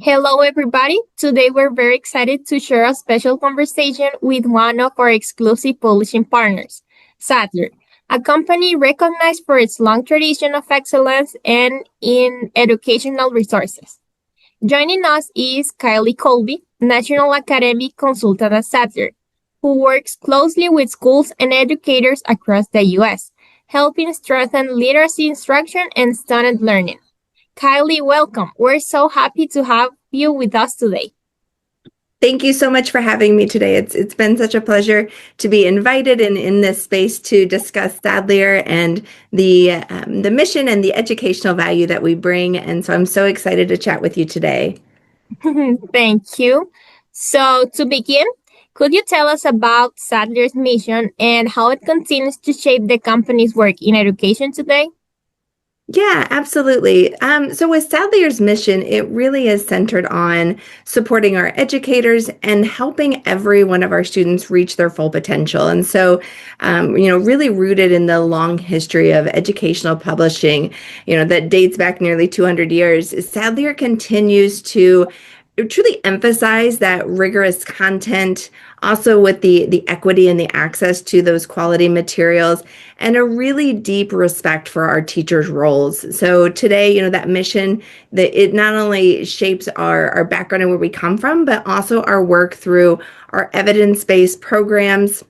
Hello, everybody. Today we're very excited to share a special conversation with one of our exclusive publishing partners, Sadlier, a company recognized for its long tradition of excellence and in educational resources. Joining us is Kiley Colby, National Academic Consultant at Sadlier, who works closely with schools and educators across the U.S., helping strengthen literacy instruction and student learning. Kylie, welcome. We're so happy to have you with us today. Thank you so much for having me today. It's been such a pleasure to be invited in this space to discuss Sadlier and the mission and the educational value that we bring. And so I'm so excited to chat with you today. Thank you. So to begin, could you tell us about Sadlier's mission and how it continues to shape the company's work in education today? Yeah, absolutely. So with Sadlier's mission, it really is centered on supporting our educators and helping every one of our students reach their full potential. And so, really rooted in the long history of educational publishing, that dates back nearly 200 years, Sadlier continues to truly emphasize that rigorous content, also with the equity and the access to those quality materials, and a really deep respect for our teachers' roles. So today, that mission, that it not only shapes our background and where we come from, but also our work through our evidence-based programs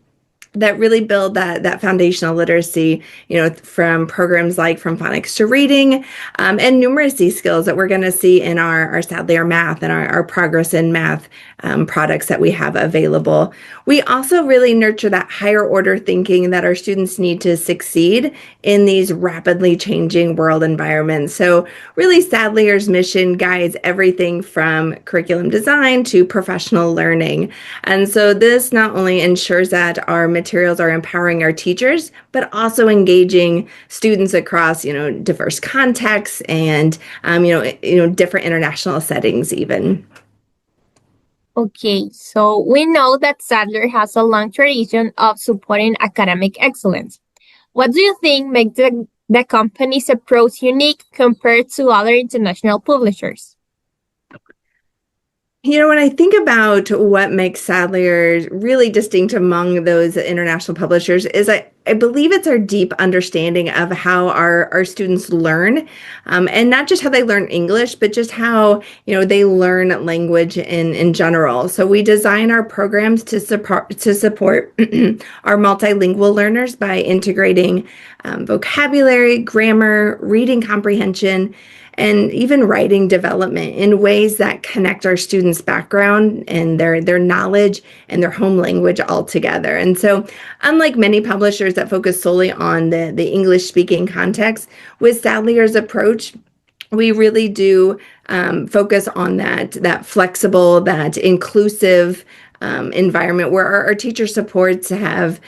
that really build that foundational literacy, from programs like From Phonics to Reading, and numeracy skills that we're going to see in our Sadlier Math and our Progress in Math products that we have available. We also really nurture that higher order thinking that our students need to succeed in these rapidly changing world environments. So really, Sadlier's mission guides everything from curriculum design to professional learning. And so this not only ensures that our materials are empowering our teachers, but also engaging students across, diverse contexts and, different international settings even. Okay, so we know that Sadler has a long tradition of supporting academic excellence. What do you think makes the company's approach unique compared to other international publishers? When I think about what makes Sadlier really distinct among those international publishers is I believe it's our deep understanding of how our students learn, and not just how they learn English, but just how, they learn language in general. So we design our programs to support our multilingual learners by integrating vocabulary, grammar, reading comprehension, and even writing development in ways that connect our students' background and their knowledge and their home language all together. And so, unlike many publishers that focus solely on the English-speaking context, with Sadlier's approach, we really do focus on that flexible, that inclusive environment where our teacher supports have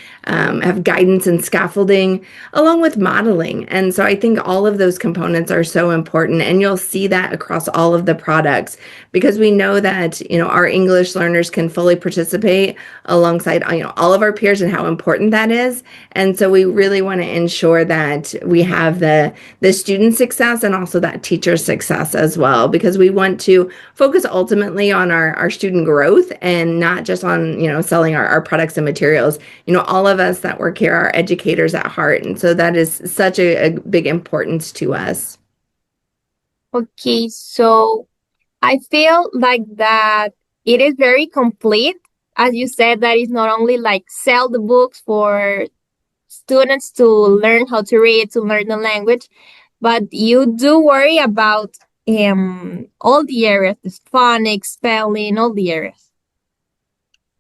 guidance and scaffolding along with modeling. And so I think all of those components are so important, and you'll see that across all of the products, because we know that, our English learners can fully participate alongside, all of our peers and how important that is. And so we really want to ensure that we have the student success and also that teacher success as well, because we want to focus ultimately on our student growth and not just on, selling our products and materials. All of us that work here are educators at heart. And so that is such a big importance to us. Okay, so I feel like that it is very complete. As you said, that is not only like sell the books for students to learn how to read, to learn the language, but you do worry about all the areas, the phonics, spelling, all the areas.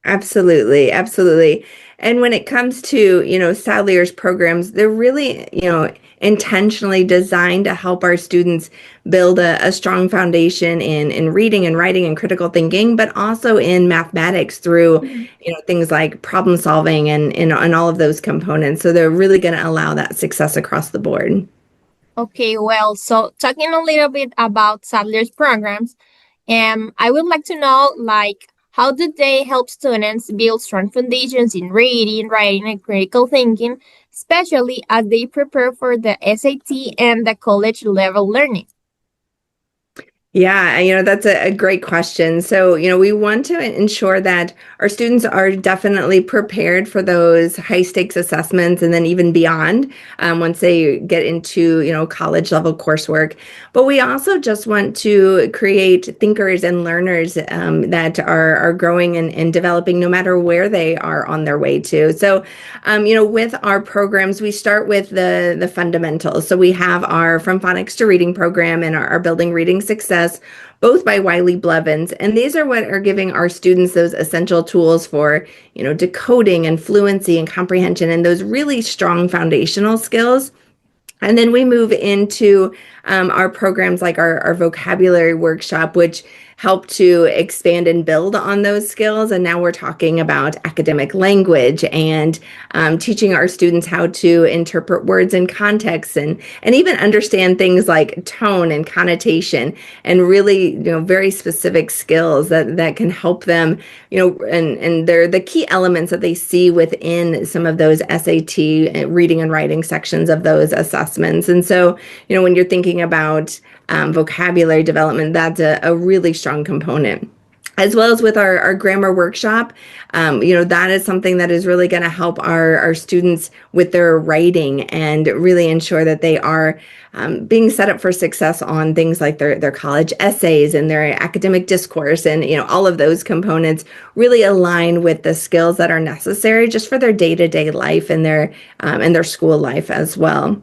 Absolutely, absolutely. And when it comes to, Sadlier's programs, they're really, intentionally designed to help our students build a strong foundation in reading and writing and critical thinking, but also in mathematics through, things like problem solving and all of those components. So they're really going to allow that success across the board. Okay, well, so talking a little bit about Sadler's programs, I would like to know, like, how do they help students build strong foundations in reading, writing, and critical thinking, especially as they prepare for the SAT and the college level learning? Yeah, that's a great question. So, we want to ensure that our students are definitely prepared for those high stakes assessments and then even beyond once they get into, college level coursework. But we also just want to create thinkers and learners that are growing and developing no matter where they are on their way to. So, with our programs, we start with the fundamentals. So we have our From Phonics to Reading program and our Building Reading Success, both by Wiley Blevins. And these are what are giving our students those essential tools for, decoding and fluency and comprehension and those really strong foundational skills. And then we move into our programs like our vocabulary workshop, which help to expand and build on those skills. And now we're talking about academic language and teaching our students how to interpret words in context and even understand things like tone and connotation and really, very specific skills that can help them, and they're the key elements that they see within some of those SAT reading and writing sections of those assessments. And so, when you're thinking about vocabulary development, that's a really strong component. As well as with our grammar workshop, that is something that is really going to help our students with their writing and really ensure that they are being set up for success on things like their college essays and their academic discourse, and all of those components really align with the skills that are necessary just for their day-to-day life and their school life as well.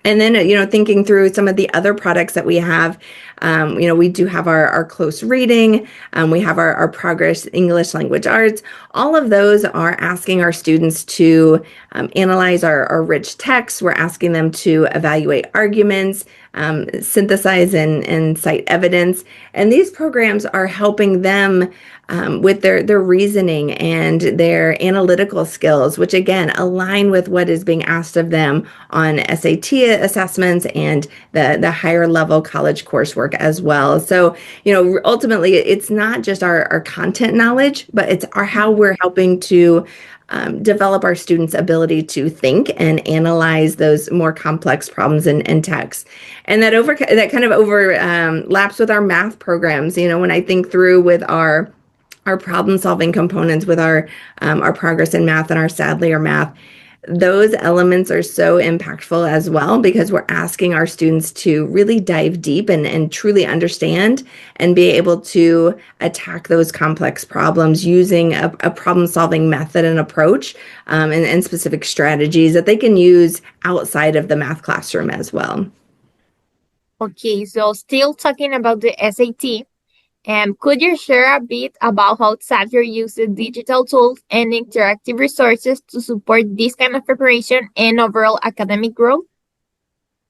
And then, thinking through some of the other products that we have, we do have our close reading, we have our progress English language arts. All of those are asking our students to analyze our rich texts. We're asking them to evaluate arguments, synthesize and cite evidence. And these programs are helping them with their reasoning and their analytical skills, which again align with what is being asked of them on SAT assessments and the higher level college coursework as well. So, ultimately it's not just our content knowledge, but it's how we're helping to develop our students' ability to think and analyze those more complex problems and texts. And that kind of overlaps with our math programs. When I think through with our problem solving components with our progress in math and our Sadlier math, those elements are so impactful as well because we're asking our students to really dive deep and truly understand and be able to attack those complex problems using a problem solving method and approach and specific strategies that they can use outside of the math classroom as well. Okay, so still talking about the SAT, could you share a bit about how Sadlier uses digital tools and interactive resources to support this kind of preparation and overall academic growth?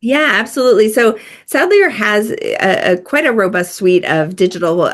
Yeah, absolutely. So Sadlier has quite a robust suite of digital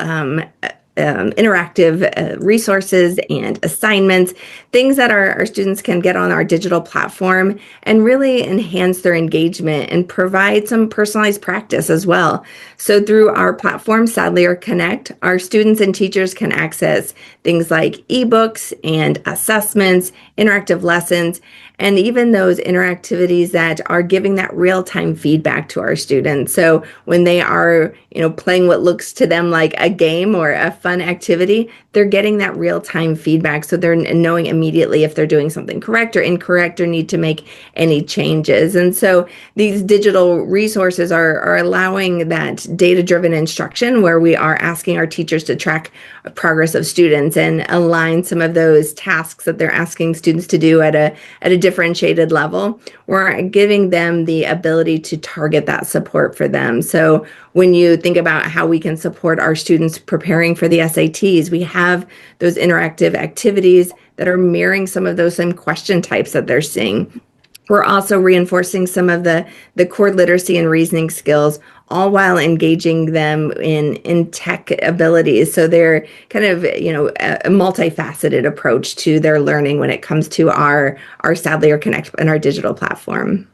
interactive resources and assignments, things that our students can get on our digital platform and really enhance their engagement and provide some personalized practice as well. So through our platform, Sadlier Connect, our students and teachers can access things like ebooks and assessments, interactive lessons, and even those interactivities that are giving that real-time feedback to our students. So when they are, playing what looks to them like a game or a fun activity, they're getting that real-time feedback. So they're knowing immediately if they're doing something correct or incorrect or need to make any changes. And so these digital resources are allowing that data-driven instruction where we are asking our teachers to track progress of students and align some of those tasks that they're asking students to do at a differentiated level. We're giving them the ability to target that support for them. So when you think about how we can support our students preparing for the SATs, we have those interactive activities that are mirroring some of those same question types that they're seeing. We're also reinforcing some of the core literacy and reasoning skills, all while engaging them in tech abilities. So they're kind of, a multifaceted approach to their learning when it comes to our Sadlier Connect and our digital platform.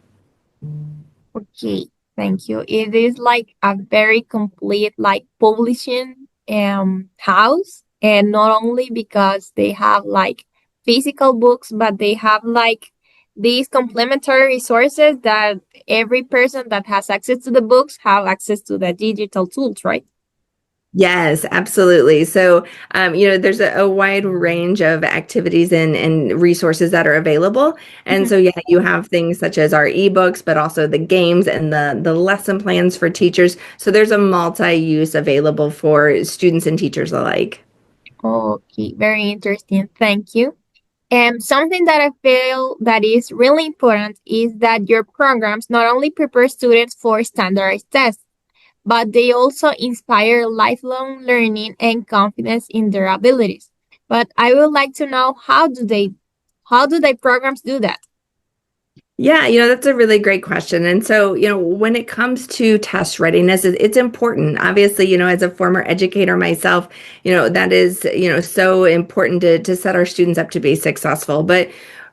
Okay, thank you. It is like a very complete like publishing house, and not only because they have like physical books, but they have like these complementary resources that every person that has access to the books have access to the digital tools, right? Yes, absolutely. So, there's a wide range of activities and resources that are available. And Mhm. so, yeah, you have things such as our ebooks, but also the games and the lesson plans for teachers. So there's a multi-use available for students and teachers alike. Okay, very interesting. Thank you. And something that I feel that is really important is that your programs not only prepare students for standardized tests, but they also inspire lifelong learning and confidence in their abilities. But I would like to know how do they programs do that? Yeah, that's a really great question. And so, when it comes to test readiness, it's important. Obviously, as a former educator myself, that is, so important to set our students up to be successful. But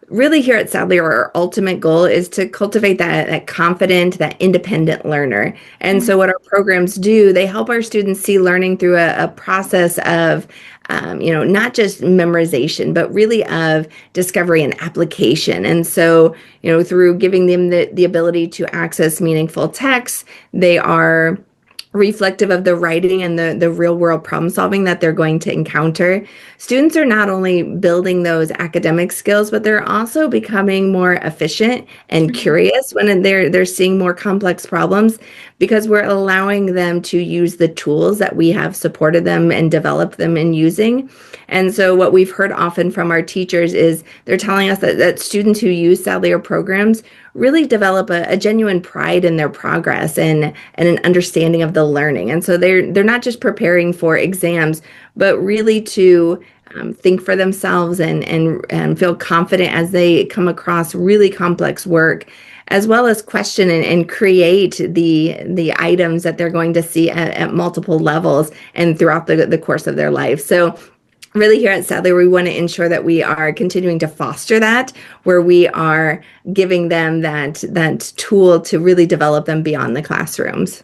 really here at Sadlier, our ultimate goal is to cultivate that confident, that independent learner. And Mhm. so what our programs do, they help our students see learning through a process of not just memorization, but really of discovery and application. And so, through giving them the ability to access meaningful texts, they are reflective of the writing and the real world problem solving that they're going to encounter. Students are not only building those academic skills, but they're also becoming more efficient and Mhm. curious when they're seeing more complex problems because we're allowing them to use the tools that we have supported them and developed them in using. And so what we've heard often from our teachers is they're telling us that students who use Sadlier programs really develop a genuine pride in their progress and an understanding of the learning. And so they're not just preparing for exams, but really to think for themselves and feel confident as they come across really complex work, as well as question and create the items that they're going to see at multiple levels and throughout the course of their life. So really here at Sadler, we want to ensure that we are continuing to foster that, where we are giving them that tool to really develop them beyond the classrooms.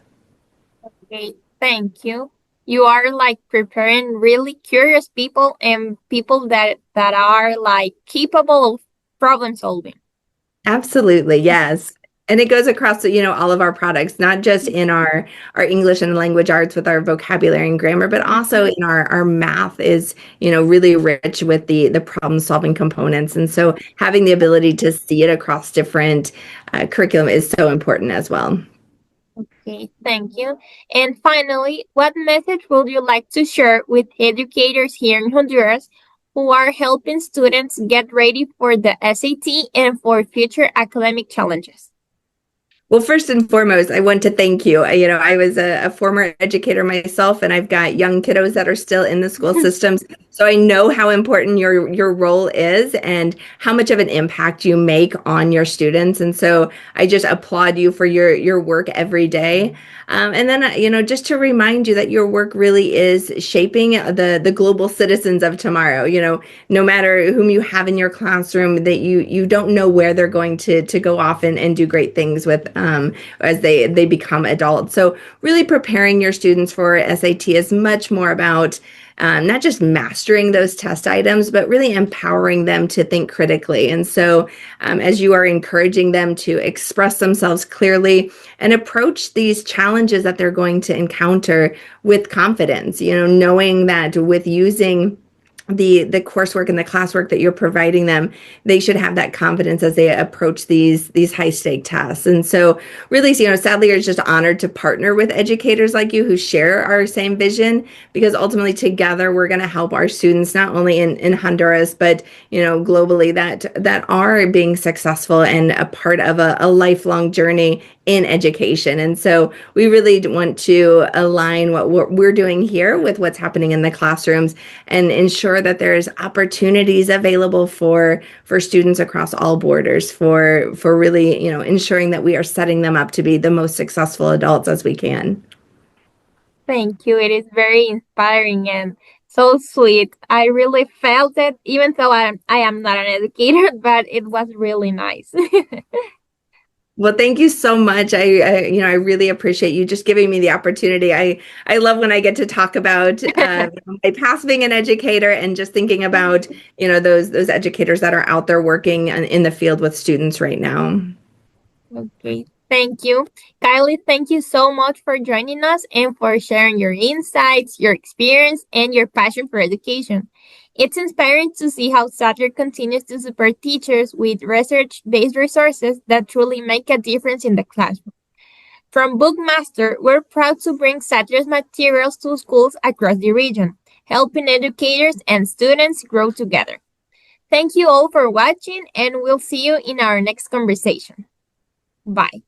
Okay, thank you. You are like preparing really curious people and people that are like capable of problem solving. Absolutely, yes. And it goes across, all of our products, not just in our English and language arts with our vocabulary and grammar, but also Mhm. in our math is, really rich with the problem solving components. And so having the ability to see it across different curriculum is so important as well. Okay, thank you. And finally, what message would you like to share with educators here in Honduras who are helping students get ready for the SAT and for future academic challenges? Well, first and foremost, I want to thank you. I was a former educator myself, and I've got young kiddos that are still in the school systems. So I know how important your role is and how much of an impact you make on your students. And so I just applaud you for your work every day. And then, just to remind you that your work really is shaping the global citizens of tomorrow. No matter whom you have in your classroom, that you don't know where they're going to go off and do great things with as they become adults. So really preparing your students for SAT is much more about not just mastering those test items, but really empowering them to think critically. And so, as you are encouraging them to express themselves clearly and approach these challenges that they're going to encounter with confidence, knowing that with using the coursework and the classwork that you're providing them, they should have that confidence as they approach these high stake tests. And so really, Sadly, are just honored to partner with educators like you who share our same vision, because ultimately together we're going to help our students not only in Honduras, but globally that are being successful and a part of a lifelong journey in education. And so we really want to align what we're doing here with what's happening in the classrooms and ensure that there's opportunities available for students across all borders for really, ensuring that we are setting them up to be the most successful adults as we can. Thank you. It is very inspiring and so sweet. I really felt it, even though I am not an educator, but it was really nice. Well, thank you so much. I really appreciate you just giving me the opportunity. I love when I get to talk about my past being an educator and just thinking about those educators that are out there working in the field with students right now. Okay. Thank you. Kylie, thank you so much for joining us and for sharing your insights, your experience, and your passion for education. It's inspiring to see how Sadlier continues to support teachers with research-based resources that truly make a difference in the classroom. From Bookmaster, we're proud to bring Sadlier's materials to schools across the region, helping educators and students grow together. Thank you all for watching, and we'll see you in our next conversation. Bye.